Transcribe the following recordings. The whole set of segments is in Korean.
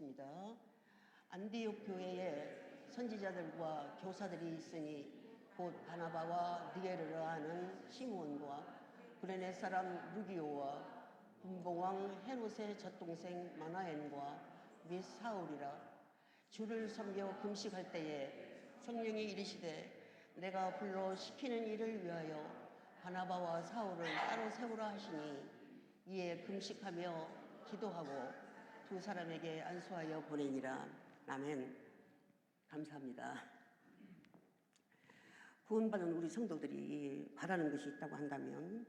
읽겠습니다. 안디옥 교회에 선지자들과 교사들이 있으니 곧 바나바와 니게르를 아는 시므온과 구레네 사람 루기오와 분봉왕 헤롯의 젖동생 마나엔과 및 사울이라. 주를 섬겨 금식할 때에 성령이 이르시되 내가 불러 시키는 일을 위하여 바나바와 사울을 따로 세우라 하시니 이에 금식하며 기도하고 두 사람에게 안수하여 보내니라. 아멘. 감사합니다. 구원받은 우리 성도들이 바라는 것이 있다고 한다면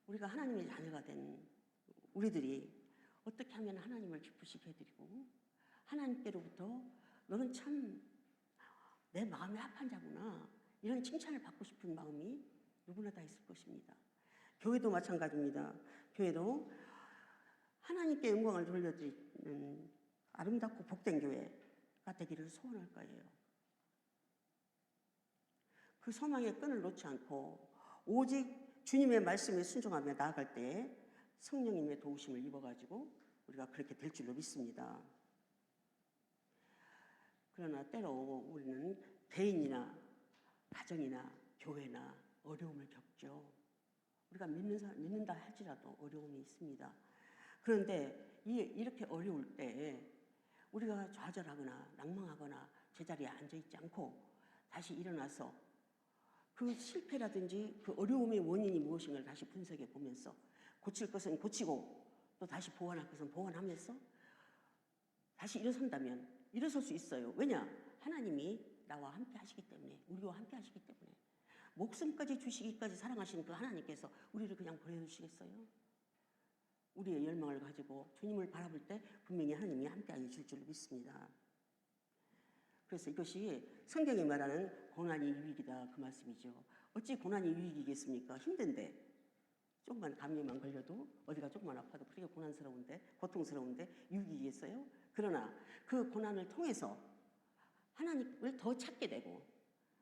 우리가 하나님의 자녀가 된 우리들이 어떻게 하면 하나님을 기쁘시게 해드리고 하나님께로부터 너는 참 내 마음에 합한 자구나 이런 칭찬을 받고 싶은 마음이 누구나 다 있을 것입니다. 교회도 마찬가지입니다. 교회도 하나님께 영광을 돌려드리는 아름답고 복된 교회가 되기를 소원할 거예요. 그 소망의 끈을 놓지 않고 오직 주님의 말씀에 순종하며 나아갈 때에 성령님의 도우심을 입어가지고 우리가 그렇게 될 줄로 믿습니다. 그러나 때로 우리는 개인이나 가정이나 교회나 어려움을 겪죠. 우리가 믿는다 할지라도 어려움이 있습니다. 그런데 이렇게 어려울 때 우리가 좌절하거나 낭망하거나 제자리에 앉아있지 않고 다시 일어나서 그 실패라든지 그 어려움의 원인이 무엇인가를 다시 분석해 보면서 고칠 것은 고치고 또 다시 보완할 것은 보완하면서 다시 일어선다면 일어설 수 있어요. 왜냐? 하나님이 나와 함께 하시기 때문에, 우리와 함께 하시기 때문에. 목숨까지 주시기까지 사랑하시는 그 하나님께서 우리를 그냥 버려두시겠어요? 우리의 열망을 가지고 주님을 바라볼 때 분명히 하나님이 함께하여 줄 줄로 믿습니다. 그래서 이것이 성경이 말하는 고난이 유익이다 그 말씀이죠. 어찌 고난이 유익이겠습니까? 힘든데 조금만 감기만 걸려도 어디가 조금만 아파도 그렇게 고난스러운데 고통스러운데 유익이겠어요? 그러나 그 고난을 통해서 하나님을 더 찾게 되고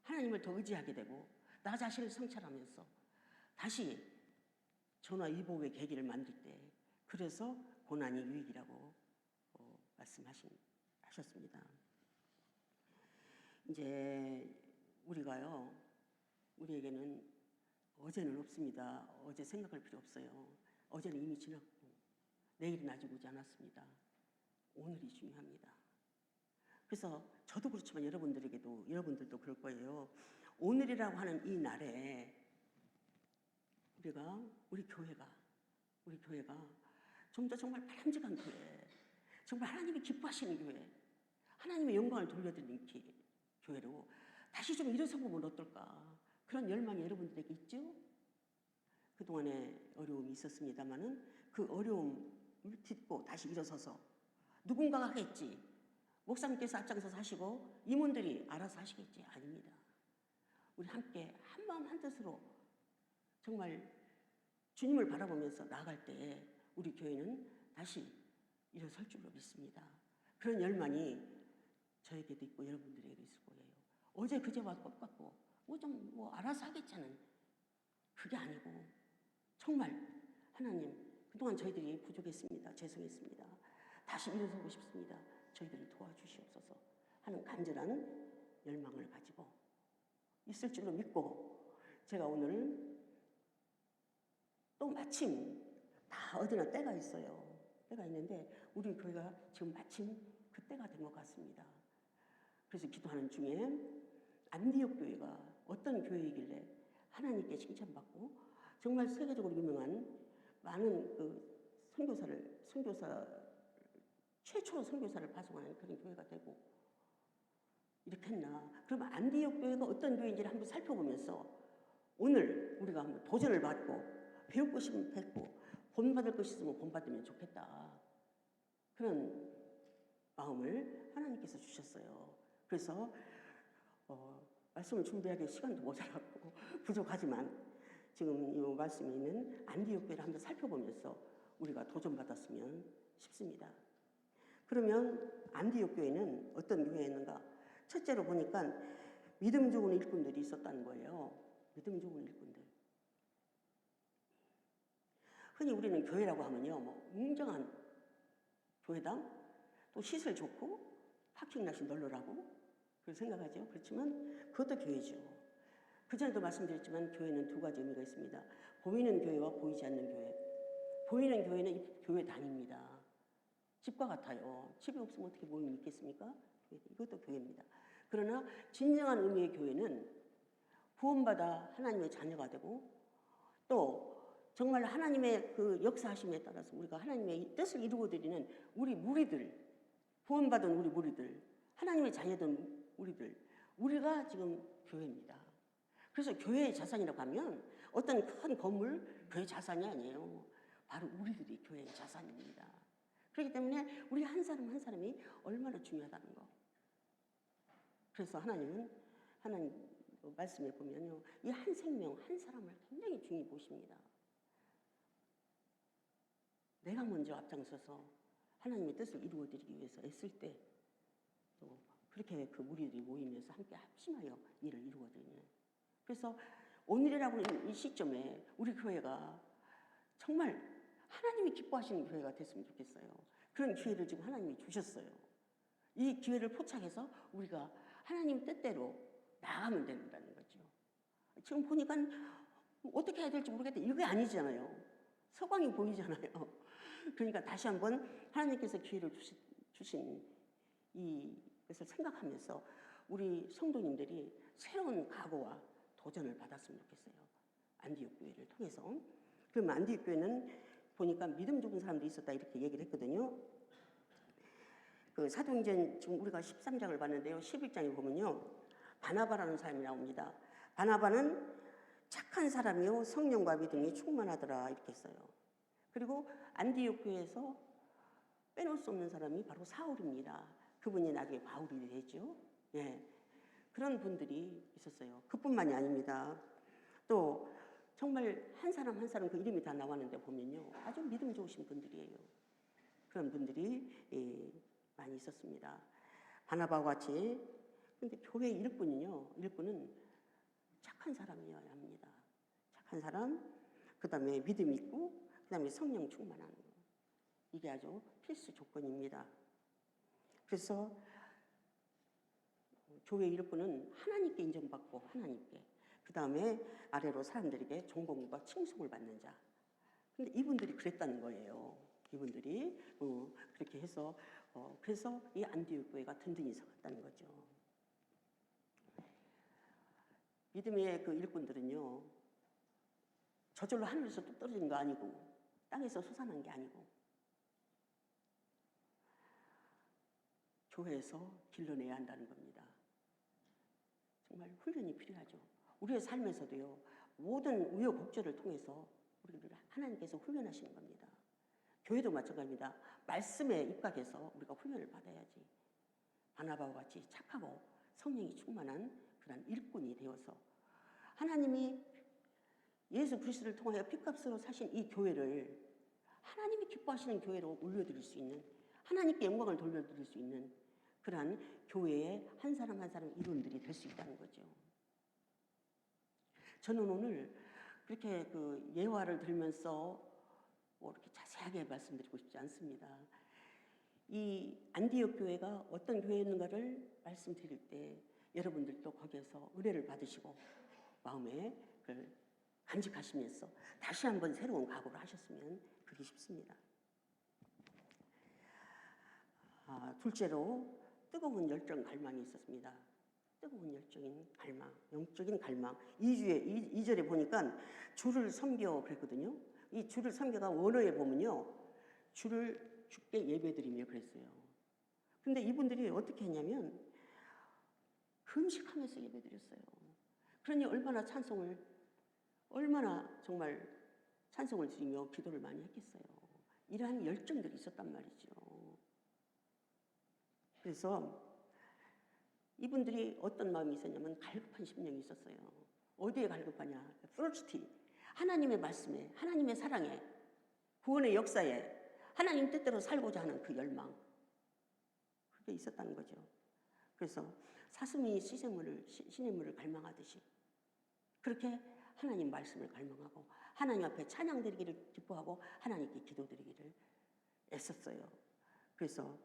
하나님을 더 의지하게 되고 나 자신을 성찰하면서 다시 전화 이복의 계기를 만들 때 그래서 고난이 유익이라고 말씀하셨습니다. 이제 우리에게는 어제는 없습니다. 어제 생각할 필요 없어요. 어제는 이미 지났고 내일은 아직 오지 않았습니다. 오늘이 중요합니다. 그래서 저도 그렇지만 여러분들도 그럴 거예요. 오늘이라고 하는 이 날에 우리 교회가 좀 더 정말 바람직한 교회, 정말 하나님이 기뻐하시는 교회, 하나님의 영광을 돌려드리는 교회로 다시 좀 일어서 보면 어떨까? 그런 열망이 여러분들에게 있죠? 그동안에 어려움이 있었습니다마는 그 어려움을 딛고 다시 일어서서 누군가가 하겠지. 목사님께서 앞장서서 하시고 임원들이 알아서 하시겠지. 아닙니다. 우리 함께 한마음 한뜻으로 정말 주님을 바라보면서 나아갈 때 우리 교회는 다시 일어설 줄로 믿습니다. 그런 열망이 저에게도 있고 여러분들에게도 있을 거예요. 어제 그제와 똑같고 알아서 하겠자는 그게 아니고 정말 하나님 그동안 저희들이 부족했습니다. 죄송했습니다. 다시 일어서고 싶습니다. 저희들을 도와주시옵소서 하는 간절한 열망을 가지고 있을 줄로 믿고 제가 오늘 또 마침 다 어디나 때가 있어요. 때가 있는데 우리 교회가 지금 마침 그 때가 된 것 같습니다. 그래서 기도하는 중에 안디옥 교회가 어떤 교회이길래 하나님께 칭찬받고 정말 세계적으로 유명한 많은 그 최초로 선교사를 파송하는 그런 교회가 되고 이렇게 했나. 그러면 안디옥 교회가 어떤 교회인지를 한번 살펴보면서 오늘 우리가 한번 도전을 받고 배울 것이면 배우고 본받을 것이 있으면 본받으면 좋겠다. 그런 마음을 하나님께서 주셨어요. 그래서 말씀을 준비하기 시간도 모자랐고 부족하지만 지금 이 말씀에 있는 안디옥 교회를 한번 살펴보면서 우리가 도전받았으면 싶습니다. 그러면 안디옥 교회는 어떤 교회였는가? 첫째로 보니까 믿음 좋은 일꾼들이 있었다는 거예요. 믿음 좋은 일꾼들. 흔히 우리는 교회라고 하면요, 웅장한 교회당, 또 시설 좋고 파킹라시 널널하고 그걸 생각하죠. 그렇지만 그것도 교회죠. 그전에도 말씀드렸지만 교회는 두 가지 의미가 있습니다. 보이는 교회와 보이지 않는 교회. 보이는 교회는 교회 다닙니다. 집과 같아요. 집이 없으면 어떻게 모임 있겠습니까? 이것도 교회입니다. 그러나 진정한 의미의 교회는 구원받아 하나님의 자녀가 되고 또 정말 하나님의 그 역사하심에 따라서 우리가 하나님의 뜻을 이루어드리는 우리 무리들, 구원받은 우리 무리들, 하나님의 자녀된 우리들, 우리가 지금 교회입니다. 그래서 교회의 자산이라고 하면 어떤 큰 건물, 교회 자산이 아니에요. 바로 우리들이 교회의 자산입니다. 그렇기 때문에 우리 한 사람 한 사람이 얼마나 중요하다는 거. 그래서 하나님은 하나님 말씀에 보면요, 이 한 생명 한 사람을 굉장히 중히 보십니다. 내가 먼저 앞장서서 하나님의 뜻을 이루어드리기 위해서 애쓸 때 또 그렇게 그 무리들이 모이면서 함께 합심하여 일을 이루어드리는. 그래서 오늘이라고 하는 이 시점에 우리 교회가 정말 하나님이 기뻐하시는 교회가 됐으면 좋겠어요. 그런 기회를 지금 하나님이 주셨어요. 이 기회를 포착해서 우리가 하나님 뜻대로 나가면 된다는 거죠. 지금 보니까 어떻게 해야 될지 모르겠다. 이게 아니잖아요. 서광이 보이잖아요. 그러니까 다시 한번 하나님께서 기회를 주신 이것을 생각하면서 우리 성도님들이 새로운 각오와 도전을 받았으면 좋겠어요. 안디옥 교회를 통해서. 그러면 안디옥 교회는 보니까 믿음 좋은 사람들이 있었다 이렇게 얘기를 했거든요. 그 사도행전 지금 우리가 13장을 봤는데요. 11장에 보면요. 바나바라는 사람이 나옵니다. 바나바는 착한 사람이요 성령과 믿음이 충만하더라 이렇게 써요. 그리고 안디옥 교회에서 빼놓을 수 없는 사람이 바로 사울입니다. 그분이 나중에 바울이 되죠. 예. 그런 분들이 있었어요. 그뿐만이 아닙니다. 또 정말 한 사람 한 사람 그 이름이 다 나왔는데 보면요. 아주 믿음 좋으신 분들이에요. 그런 분들이 많이 있었습니다. 바나바와 같이. 근데 교회 일꾼은 착한 사람이어야 합니다. 착한 사람, 그 다음에 믿음 있고, 그 다음에 성령 충만한 거. 이게 아주 필수 조건입니다. 그래서 교회 일꾼은 하나님께 인정받고 하나님께, 그 다음에 아래로 사람들에게 존경과 칭송을 받는 자. 근데 이분들이 그랬다는 거예요. 이분들이 그렇게 해서 그래서 이 안디옥 교회가 든든히 서갔다는 거죠. 믿음의 그 일꾼들은요, 저절로 하늘에서 뚝 떨어진 거 아니고 땅에서 솟아난 게 아니고 교회에서 길러내야 한다는 겁니다. 정말 훈련이 필요하죠. 우리의 삶에서도요, 모든 우여곡절을 통해서 우리를 하나님께서 훈련하시는 겁니다. 교회도 마찬가지입니다. 말씀에 입각해서 우리가 훈련을 받아야지. 바나바와 같이 착하고 성령이 충만한 그런 일꾼이 되어서 하나님이 예수 그리스도를 통하여 피값으로 사신 이 교회를 하나님이 기뻐하시는 교회로 올려드릴 수 있는, 하나님께 영광을 돌려드릴 수 있는 그러한 교회의 한 사람 한 사람 일원들이 될 수 있다는 거죠. 저는 오늘 그렇게 그 예화를 들면서 뭐 이렇게 자세하게 말씀드리고 싶지 않습니다. 이 안디옥 교회가 어떤 교회였는가를 말씀드릴 때 여러분들도 거기에서 은혜를 받으시고 마음에 그걸 간직하시면서 다시 한번 새로운 각오를 하셨으면 그게 싶습니다. 둘째로 뜨거운 열정 갈망이 있었습니다. 뜨거운 열정인 갈망, 영적인 갈망. 2절에 보니까 주를 섬겨 그랬거든요. 이 주를 섬겨가 원어에 보면요, 주를 주께 예배드리며 그랬어요. 근데 이분들이 어떻게 했냐면 금식하면서 예배드렸어요. 그러니 얼마나 정말 찬송을 드리며 기도를 많이 했겠어요. 이러한 열정들이 있었단 말이죠. 그래서 이분들이 어떤 마음이 있었냐면 갈급한 심령이 있었어요. 어디에 갈급하냐? 프로스티. 하나님의 말씀에, 하나님의 사랑에, 구원의 역사에, 하나님 뜻대로 살고자 하는 그 열망. 그게 있었다는 거죠. 그래서 사슴이 시냇물을 갈망하듯이 그렇게 하나님 말씀을 갈망하고 하나님 앞에 찬양드리기를 기뻐하고 하나님께 기도드리기를 애썼어요. 그래서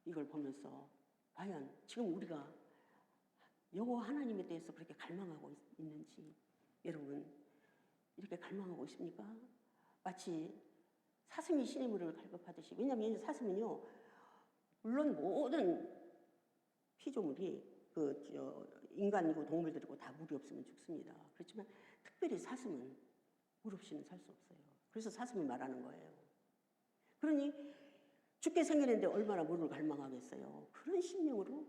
이걸 보면서 과연 지금 우리가 여호와 하나님에 대해서 그렇게 갈망하고 있는지 여러분 이렇게 갈망하고 있습니까? 마치 사슴이 신의 물을 갈급하듯이. 왜냐하면 사슴은요 물론 모든 피조물이 인간이고 동물들이고 다 물이 없으면 죽습니다. 그렇지만 특별히 사슴은 물 없이는 살 수 없어요. 그래서 사슴이 말하는 거예요. 그러니 죽게 생겼는데 얼마나 물을 갈망하겠어요. 그런 심령으로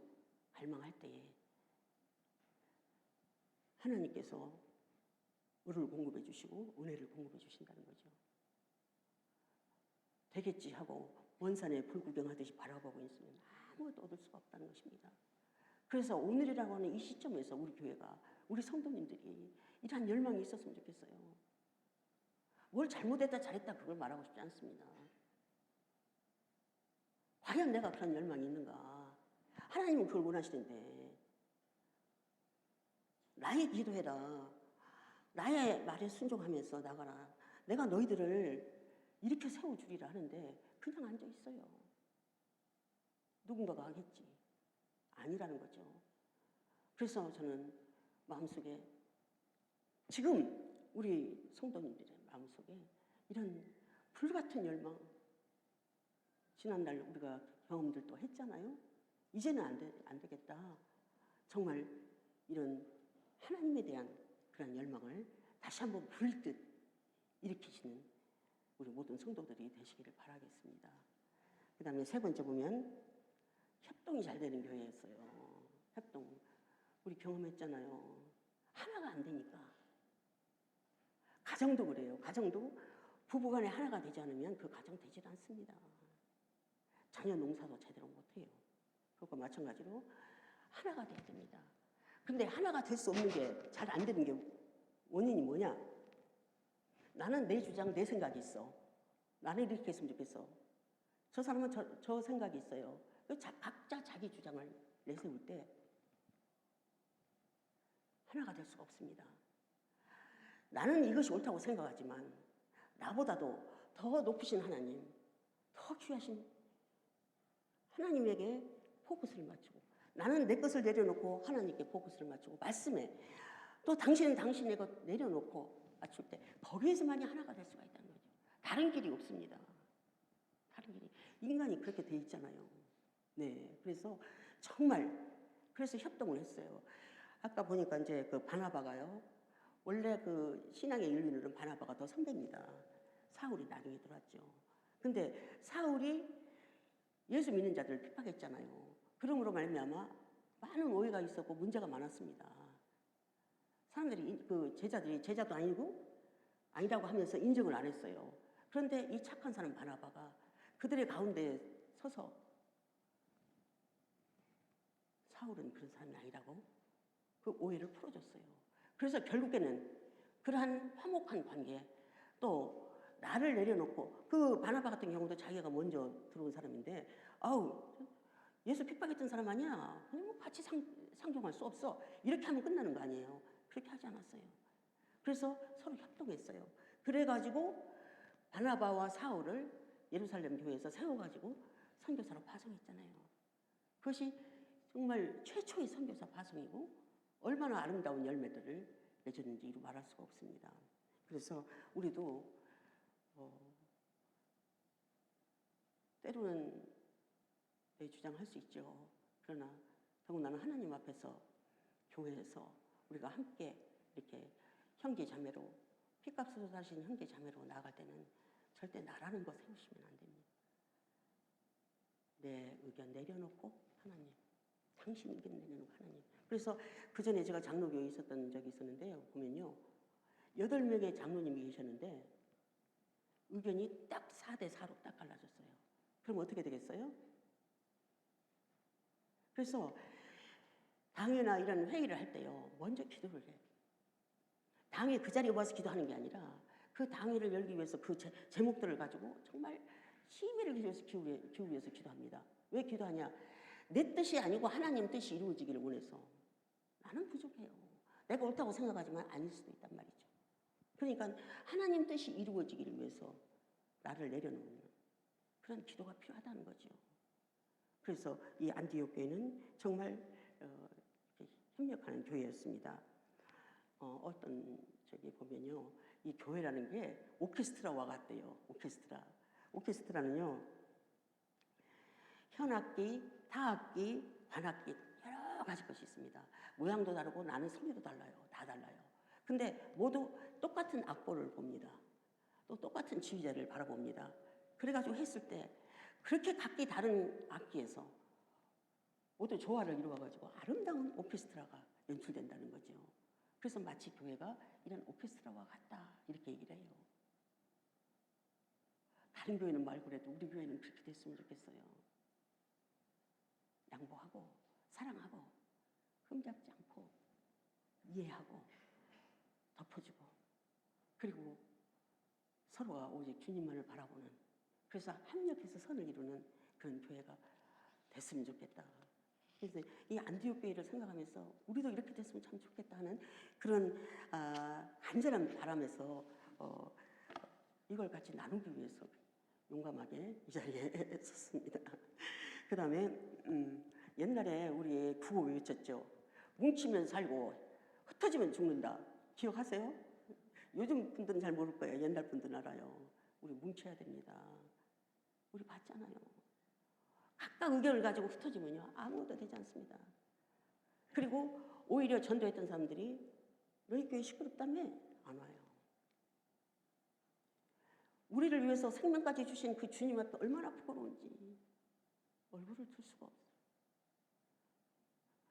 갈망할 때에 하나님께서 물을 공급해 주시고 은혜를 공급해 주신다는 거죠. 되겠지 하고 먼 산에 불 구경하듯이 바라보고 있으면 아무것도 얻을 수가 없다는 것입니다. 그래서 오늘이라고 하는 이 시점에서 우리 교회가, 우리 성도님들이 이러한 열망이 있었으면 좋겠어요. 뭘 잘못했다 잘했다 그걸 말하고 싶지 않습니다. 과연 내가 그런 열망이 있는가? 하나님은 그걸 원하시는데 나의 기도해라. 나의 말에 순종하면서 나가라. 내가 너희들을 이렇게 세워주리라 하는데 그냥 앉아 있어요. 누군가가 하겠지. 아니라는 거죠. 그래서 저는 마음속에 지금 우리 성도님들의 마음속에 이런 불같은 열망, 지난날 우리가 경험들도 했잖아요. 이제는 안 되겠다. 정말 이런 하나님에 대한 그런 열망을 다시 한번 불듯 일으키시는 우리 모든 성도들이 되시기를 바라겠습니다. 그 다음에 세 번째 보면 협동이 잘 되는 교회였어요. 협동. 우리 경험했잖아요. 하나가 안 되니까. 가정도 그래요. 가정도 부부간에 하나가 되지 않으면 그 가정 되질 않습니다. 자녀 농사도 제대로 못해요. 그것과 마찬가지로 하나가 돼야 됩니다. 근데 하나가 될 수 없는 게, 잘 안 되는 게 원인이 뭐냐? 나는 내 주장, 내 생각이 있어. 나는 이렇게 했으면 좋겠어. 저 사람은 저 생각이 있어요. 각자 자기 주장을 내세울 때 하나가 될 수가 없습니다. 나는 이것이 옳다고 생각하지만 나보다도 더 높으신 하나님, 더 귀하신 하나님에게 포커스를 맞추고, 나는 내 것을 내려놓고 하나님께 포커스를 맞추고, 말씀에 또 당신은 당신의 것 내려놓고 맞출 때 거기에서만이 하나가 될 수가 있다는 거죠. 다른 길이 없습니다. 다른 길이. 인간이 그렇게 돼 있잖아요. 네, 그래서 정말 그래서 협동을 했어요. 아까 보니까 이제 그 바나바가요. 원래 그 신앙의 윤리는 바나바가 더 선배입니다. 사울이 나중에 들어왔죠. 근데 사울이 예수 믿는 자들을 핍박했잖아요. 그러므로 말미암아 많은 오해가 있었고 문제가 많았습니다. 사람들이 그 제자도 아니라고 하면서 인정을 안 했어요. 그런데 이 착한 사람 바나바가 그들의 가운데 서서 사울은 그런 사람이 아니라고 그 오해를 풀어줬어요. 그래서 결국에는 그러한 화목한 관계, 또 나를 내려놓고, 그 바나바 같은 경우도 자기가 먼저 들어온 사람인데, 예수 핍박했던 사람 아니야. 뭐 같이 상종할 수 없어. 이렇게 하면 끝나는 거 아니에요. 그렇게 하지 않았어요. 그래서 서로 협동했어요. 그래가지고 바나바와 사울을 예루살렘 교회에서 세워가지고 선교사로 파송했잖아요. 그것이 정말 최초의 선교사 파송이고 얼마나 아름다운 열매들을 맺었는지 이루 말할 수가 없습니다. 그래서 우리도 때로는 내 주장할 수 있죠. 그러나 더군다나 하나님 앞에서 교회에서 우리가 함께 이렇게 형제 자매로, 피값으로 사신 형제 자매로 나아갈 때는 절대 나라는 거 세우시면 안 됩니다. 내 의견 내려놓고 하나님, 당신 의견 내려놓고 하나님. 그래서 그 전에 제가 장로교에 있었던 적이 있었는데요. 보면요, 8명의 장로님이 계셨는데 의견이 딱 4대4로 딱 갈라졌어요. 그럼 어떻게 되겠어요? 그래서 당회나 이런 회의를 할 때요, 먼저 기도를 해. 당회 그 자리에 와서 기도하는 게 아니라 그 당회를 열기 위해서 그 제목들을 가지고 정말 심의를 기울여서 기도합니다. 왜 기도하냐? 내 뜻이 아니고 하나님 뜻이 이루어지기를 원해서. 나는 부족해요. 내가 옳다고 생각하지만 아닐 수도 있단 말이죠. 그러니까 하나님 뜻이 이루어지기를 위해서 나를 내려놓는 그런 기도가 필요하다는 거죠. 그래서 이 안디옥 교회는 정말 이렇게 협력하는 교회였습니다. 어떤 저기 보면요, 이 교회라는 게 오케스트라와 같대요. 오케스트라는요, 현악기, 타악기, 관악기 여러 가지 것이 있습니다. 모양도 다르고 나는 성미도 달라요. 다 달라요. 근데 모두 똑같은 악보를 봅니다. 또 똑같은 지휘자를 바라봅니다. 그래가지고 했을 때 그렇게 각기 다른 악기에서 모두 조화를 이루어가지고 아름다운 오케스트라가 연출된다는 거죠. 그래서 마치 교회가 이런 오케스트라와 같다 이렇게 얘기를 해요. 다른 교회는 말고 그래도 우리 교회는 그렇게 됐으면 좋겠어요. 양보하고 사랑하고 흠잡지 않고 이해하고 덮어주고 그리고 서로가 오직 주님만을 바라보는, 그래서 합력해서 선을 이루는 그런 교회가 됐으면 좋겠다. 그래서 이 안디옥 교회를 생각하면서 우리도 이렇게 됐으면 참 좋겠다 하는 그런 간절한 바람에서 이걸 같이 나누기 위해서 용감하게 이 자리에 섰습니다. 그 다음에 옛날에 우리 구호 외쳤죠. 뭉치면 살고 흩어지면 죽는다. 기억하세요? 요즘 분들은 잘 모를 거예요. 옛날 분들은 알아요. 우리 뭉쳐야 됩니다. 우리 봤잖아요. 각각 의견을 가지고 흩어지면요, 아무것도 되지 않습니다. 그리고 오히려 전도했던 사람들이 너희 교회 시끄럽다며 안 와요. 우리를 위해서 생명까지 주신 그 주님 앞에 얼마나 부끄러운지 얼굴을 들 수가 없어요.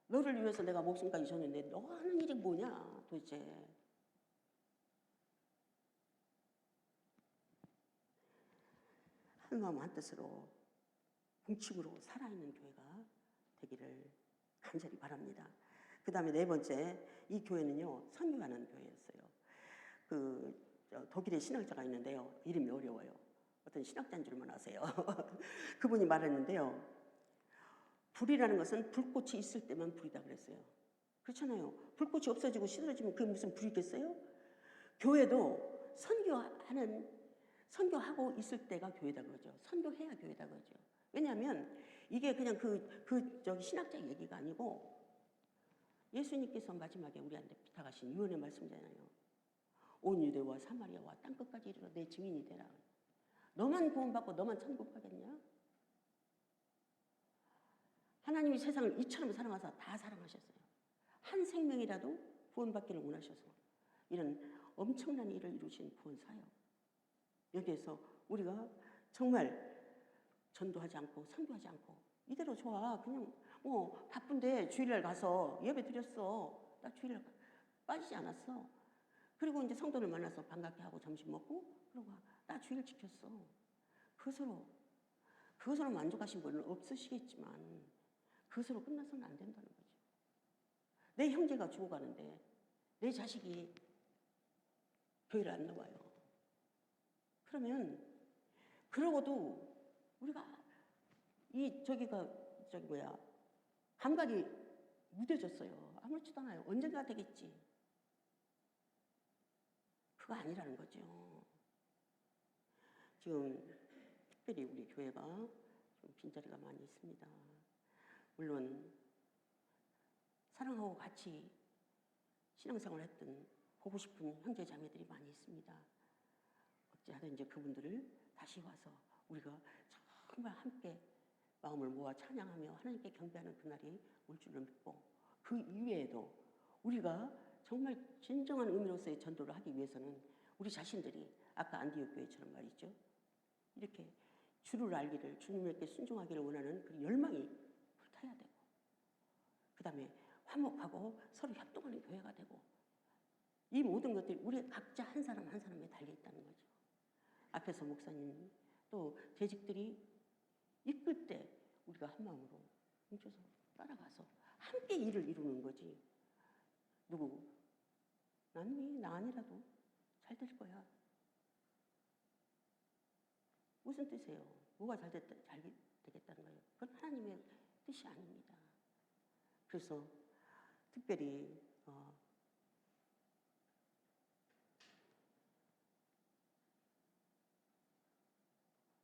너를 위해서 내가 목숨까지 줬는데 너 하는 일이 뭐냐 도대체. 한 마음 한 뜻으로 공식으로 살아있는 교회가 되기를 간절히 바랍니다. 그 다음에 네 번째, 이 교회는요 선교하는 교회였어요. 독일의 신학자가 있는데요, 이름이 어려워요. 어떤 신학자인 줄만 아세요. 그분이 말했는데요, 불이라는 것은 불꽃이 있을 때만 불이다 그랬어요. 그렇잖아요. 불꽃이 없어지고 시들어지면 그게 무슨 불이겠어요? 교회도 선교하고 있을 때가 교회다 그러죠. 선교해야 교회다 그러죠. 왜냐하면 이게 그냥 저기 신학자 얘기가 아니고 예수님께서 마지막에 우리한테 부탁하신 유언의 말씀이잖아요. 온 유대와 사마리아와 땅끝까지 이르러 내 증인이 되라. 너만 구원받고 너만 천국 가겠냐? 하나님이 세상을 이처럼 사랑하사 다 사랑하셨어요. 한 생명이라도 구원받기를 원하셔서 이런 엄청난 일을 이루신 구원 사역. 여기에서 우리가 정말 전도하지 않고 선교하지 않고 이대로 좋아. 그냥 바쁜데 주일날 가서 예배 드렸어. 나 주일날 빠지지 않았어. 그리고 이제 성도를 만나서 반갑게 하고 점심 먹고 그러고 나 주일 지켰어. 그것으로 만족하신 분은 없으시겠지만 그것으로 끝나서는 안 된다는 거죠. 내 형제가 죽어가는데 내 자식이 교회를 안 나와요. 그러면 그러고도 우리가 감각이 무뎌졌어요. 아무렇지도 않아요. 언젠가 되겠지. 그거 아니라는 거죠. 지금 특별히 우리 교회가 좀 빈자리가 많이 있습니다. 물론 사랑하고 같이 신앙생활을 했던 보고 싶은 형제 자매들이 많이 있습니다. 어찌하든 이제 그분들을 다시 와서 우리가 정말 함께 마음을 모아 찬양하며 하나님께 경배하는 그날이 올 줄을 믿고, 그 이외에도 우리가 정말 진정한 의미로서의 전도를 하기 위해서는 우리 자신들이 아까 안디옥 교회처럼 말이죠, 이렇게 주를 알기를, 주님에게 순종하기를 원하는 그 열망이 불타야 되고, 그 다음에 화목하고 서로 협동하는 교회가 되고, 이 모든 것들이 우리 각자 한 사람 한 사람에 달려있다는 거죠. 앞에서 목사님 또 재직들이 이끌 때 우리가 한 마음으로 뭉쳐서 따라가서 함께 일을 이루는 거지. 나 아니라도 잘 될 거야. 무슨 뜻이에요? 뭐가 잘 되겠다는 거예요? 그건 하나님의 뜻이 아닙니다. 그래서 특별히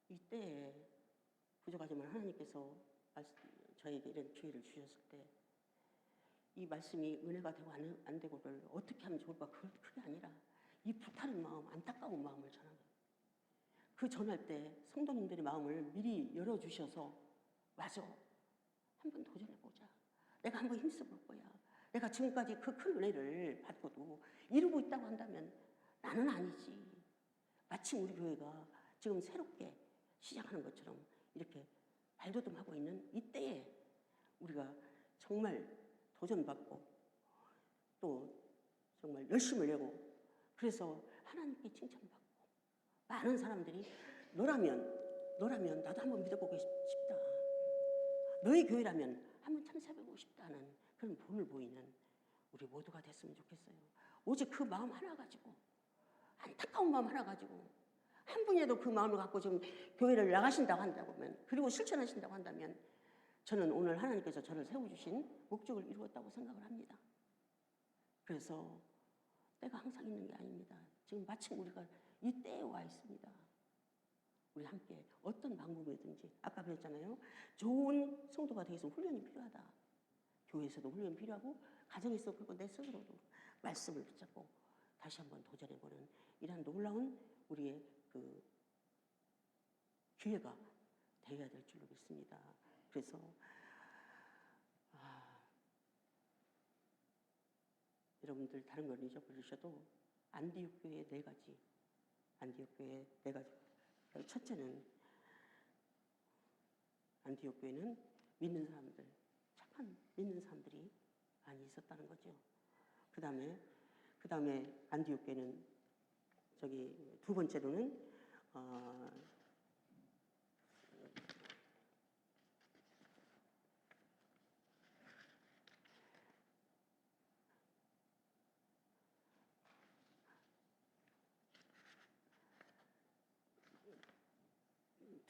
이때에 부족하지만 하나님께서 저에게 이런 기회를 주셨을 때 이 말씀이 은혜가 되고 안 되고를 어떻게 하면 좋을까 그게 아니라 이 불타는 마음, 안타까운 마음을 전하는 거예요. 그 전할 때 성도님들의 마음을 미리 열어주셔서 맞아, 한번 도전해보자. 내가 한번 힘써볼 거야. 내가 지금까지 그 큰 은혜를 받고도 이루고 있다고 한다면 나는 아니지. 마침 우리 교회가 지금 새롭게 시작하는 것처럼 이렇게 발돋움하고 있는 이때에 우리가 정말 도전받고 또 정말 열심을 내고 그래서 하나님께 칭찬받고 많은 사람들이 너라면 나도 한번 믿어보고 싶다. 너의 교회라면 한번 참석해보고 싶다는 그런 본을 보이는 우리 모두가 됐으면 좋겠어요. 오직 그 마음 하나 가지고 안타까운 마음 하나 가지고 한 분이라도 그 마음을 갖고 지금 교회를 나가신다고 한다면 그리고 실천하신다고 한다면 저는 오늘 하나님께서 저를 세워주신 목적을 이루었다고 생각을 합니다. 그래서 때가 항상 있는 게 아닙니다. 지금 마침 우리가 이 때에 와 있습니다. 우리 함께 어떤 방법이든지 아까 그랬잖아요. 좋은 성도가 되기 위해서 훈련이 필요하다. 교회에서도 훈련이 필요하고 가정에서 그리고 내 스스로도 말씀을 붙잡고 다시 한번 도전해보는 이러한 놀라운 우리의 그 기회가 되어야 될 줄로 믿습니다. 그래서 여러분들 다른 걸 잊어버리셔도 안디옥 교회의 4가지, 안디옥 교회의 4가지. 첫째는 안디옥 교회는 믿는 사람들, 착한 믿는 사람들이 많이 있었다는 거죠. 그 다음에 안디옥 교회는 두 번째로는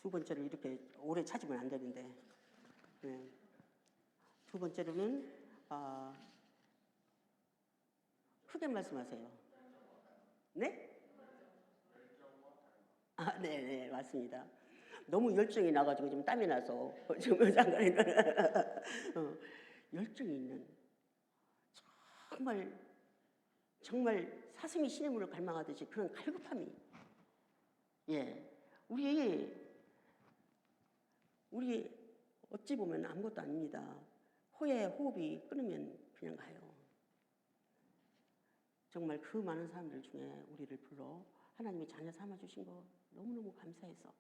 두 번째로 이렇게 오래 찾으면 안 되는데, 네. 두 번째로는 크게 말씀하세요. 네? 네, 맞습니다. 너무 열정이 나가지고 지금 땀이 나서 지금 장관님 열정이 있는 정말 사슴이 시냇물을 갈망하듯이 그런 갈급함이 우리 어찌 보면 아무것도 아닙니다. 호의 호흡이 끊으면 그냥 가요. 정말 그 많은 사람들 중에 우리를 불러 하나님이 자녀 삼아주신 거 너무너무 감사해서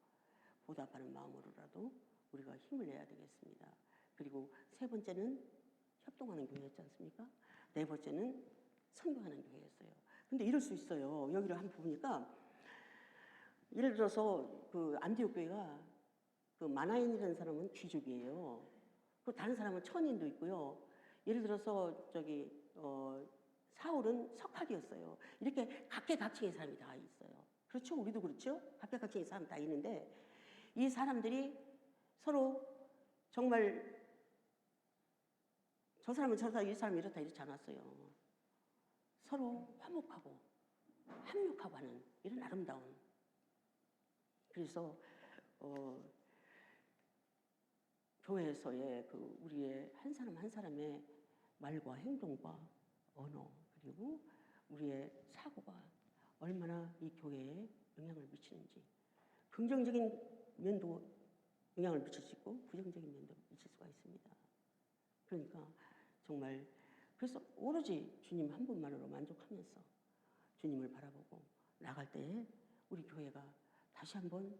보답하는 마음으로라도 우리가 힘을 내야 되겠습니다. 그리고 세 번째는 협동하는 교회였지 않습니까? 네 번째는 선교하는 교회였어요. 근데 이럴 수 있어요. 여기를 한번 보니까 예를 들어서 그 안디옥 교회가 그 마나인이라는 사람은 귀족이에요. 그 다른 사람은 천인도 있고요. 예를 들어서 사울은 석학이었어요. 이렇게 각계각층의 사람이 다 있어요. 그렇죠? 우리도 그렇죠? 각계각층의 사람 다 있는데 이 사람들이 서로 정말 저 사람은 저다, 이 사람은 이렇다 이렇지 않았어요. 서로 화목하고 합력하고 하는 이런 아름다운. 그래서 교회에서의 그 우리의 한 사람 한 사람의 말과 행동과 언어 그리고 우리의 사고가 얼마나 이 교회에 영향을 미치는지 긍정적인 면도 영향을 미칠 수 있고 부정적인 면도 미칠 수가 있습니다. 그러니까 정말 그래서 오로지 주님 한 분만으로 만족하면서 주님을 바라보고 나갈 때에 우리 교회가 다시 한번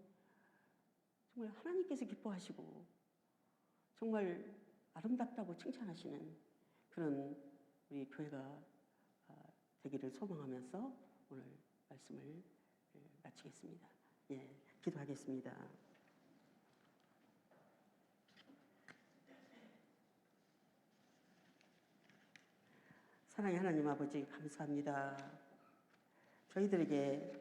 정말 하나님께서 기뻐하시고 정말 아름답다고 칭찬하시는 그런 우리 교회가 되기를 소망하면서 오늘 말씀을 마치겠습니다. 기도하겠습니다. 사랑의 하나님 아버지 감사합니다. 저희들에게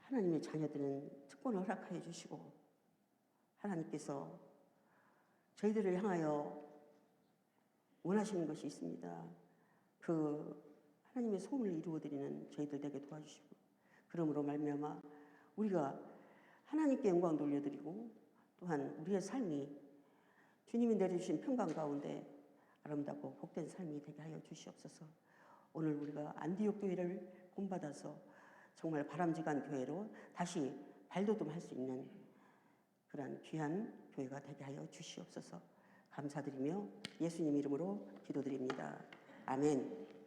하나님의 자녀들은 특권을 허락하여 주시고 하나님께서 저희들을 향하여 원하시는 것이 있습니다. 그 하나님의 소원을 이루어드리는 저희들 되게 도와주시고 그러므로 말미암아 우리가 하나님께 영광 돌려드리고 또 또한 우리의 삶이 주님이 내려주신 평강 가운데 아름답고 복된 삶이 되게 하여 주시옵소서. 오늘 우리가 안디옥 교회를 본받아서 정말 바람직한 교회로 다시 발돋움할 수 있는 그런 귀한 교회가 되게 하여 주시옵소서. 감사드리며 예수님 이름으로 기도드립니다. 아멘.